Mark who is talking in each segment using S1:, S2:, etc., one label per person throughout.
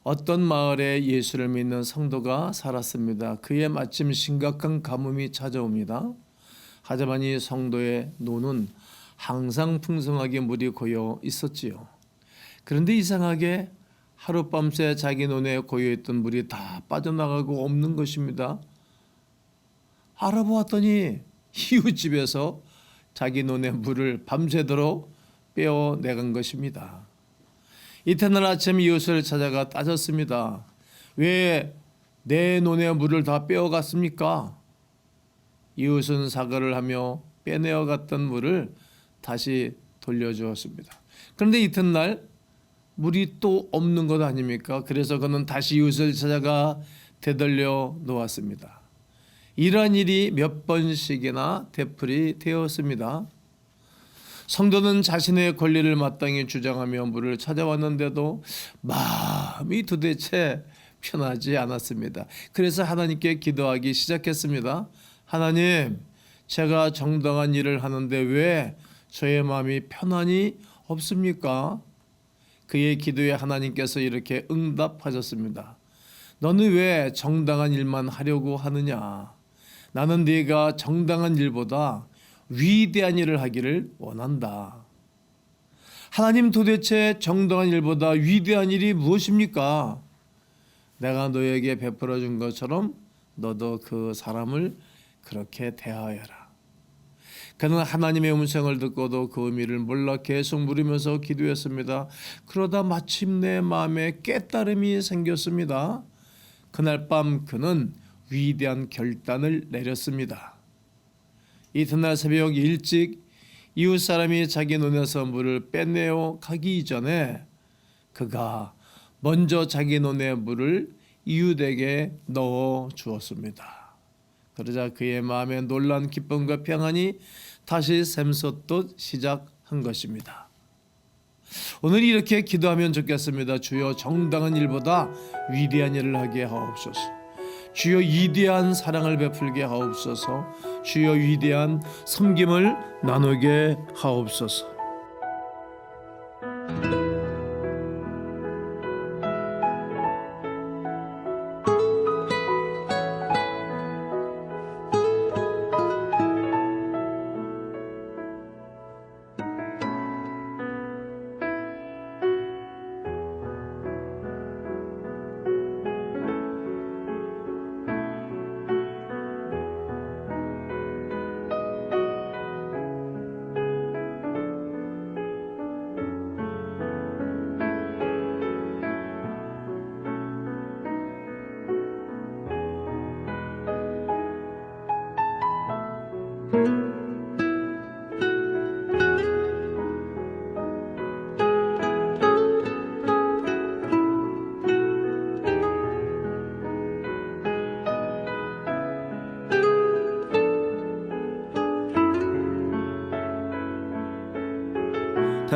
S1: 어떤 마을에 예수를 믿는 성도가 살았습니다. 그에 마침 심각한 가뭄이 찾아옵니다. 하지만 이 성도의 노는 항상 풍성하게 물이 고여 있었지요. 그런데 이상하게 하룻밤새 자기 논에 고여있던 물이 다 빠져나가고 없는 것입니다. 알아보았더니 이웃집에서 자기 논의 물을 밤새도록 빼어내간 것입니다. 이튿날 아침 이웃을 찾아가 따졌습니다. 왜 내 논의 물을 다 빼어갔습니까? 이웃은 사과를 하며 빼내어갔던 물을 다시 돌려주었습니다. 그런데 이튿날 물이 또 없는 것 아닙니까? 그래서 그는 다시 이웃을 찾아가 되돌려 놓았습니다. 이러한 일이 몇 번씩이나 되풀이 되었습니다. 성도는 자신의 권리를 마땅히 주장하며 물을 찾아왔는데도 마음이 도대체 편하지 않았습니다. 그래서 하나님께 기도하기 시작했습니다. 하나님, 제가 정당한 일을 하는데 왜 저의 마음이 편안히 없습니까? 그의 기도에 하나님께서 이렇게 응답하셨습니다. 너는 왜 정당한 일만 하려고 하느냐? 나는 네가 정당한 일보다 위대한 일을 하기를 원한다. 하나님, 도대체 정당한 일보다 위대한 일이 무엇입니까? 내가 너에게 베풀어 준 것처럼 너도 그 사람을 그렇게 대하여라. 그는 하나님의 음성을 듣고도 그 의미를 몰라 계속 물으면서 기도했습니다. 그러다 마침내 마음에 깨달음이 생겼습니다. 그날 밤 그는 위대한 결단을 내렸습니다. 이튿날 새벽 일찍 이웃 사람이 자기 논에서 물을 빼내어 가기 전에 그가 먼저 자기 논의 물을 이웃에게 넣어 주었습니다. 그러자 그의 마음에 놀란 기쁨과 평안이 다시 샘솟듯 시작한 것입니다. 오늘 이렇게 기도하면 좋겠습니다. 주여, 정당한 일보다 위대한 일을 하게 하옵소서. 주여, 위대한 사랑을 베풀게 하옵소서. 주여, 위대한 섬김을 나누게 하옵소서.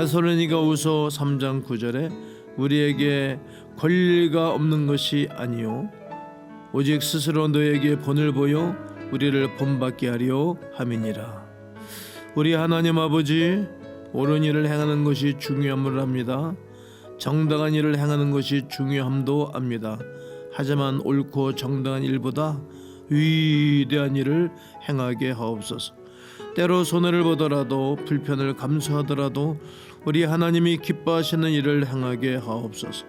S1: 데살로니가후서 3장 9절에 우리에게 권리가 없는 것이 아니요 오직 스스로 너에게 본을 보여 우리를 본받게 하려 함이니라. 우리 하나님 아버지, 옳은 일을 행하는 것이 중요함을 압니다. 정당한 일을 행하는 것이 중요함도 압니다. 하지만 옳고 정당한 일보다 위대한 일을 행하게 하옵소서. 때로 손해를 보더라도 불편을 감수하더라도 우리 하나님이 기뻐하시는 일을 행하게 하옵소서.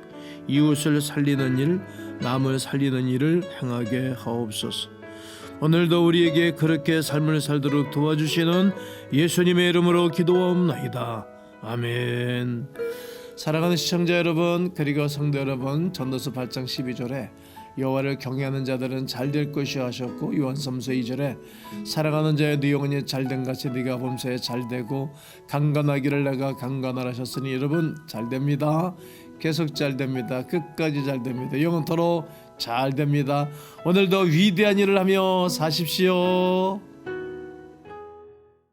S1: 이웃을 살리는 일, 남을 살리는 일을 행하게 하옵소서. 오늘도 우리에게 그렇게 삶을 살도록 도와주시는 예수님의 이름으로 기도하옵나이다. 아멘. 사랑하는 시청자 여러분, 그리고 성도 여러분, 전도서 8장 12절에 여호와를 경외하는 자들은 잘될 것이라 하셨고, 요한서서 2절에 사랑하는 자의 네 영혼이 잘된 같이 네가 범사에 잘되고 강건하기를 내가 강건하라 하셨으니 여러분 잘됩니다. 계속 잘됩니다. 끝까지 잘됩니다. 영원토록 잘됩니다. 오늘도 위대한 일을 하며 사십시오.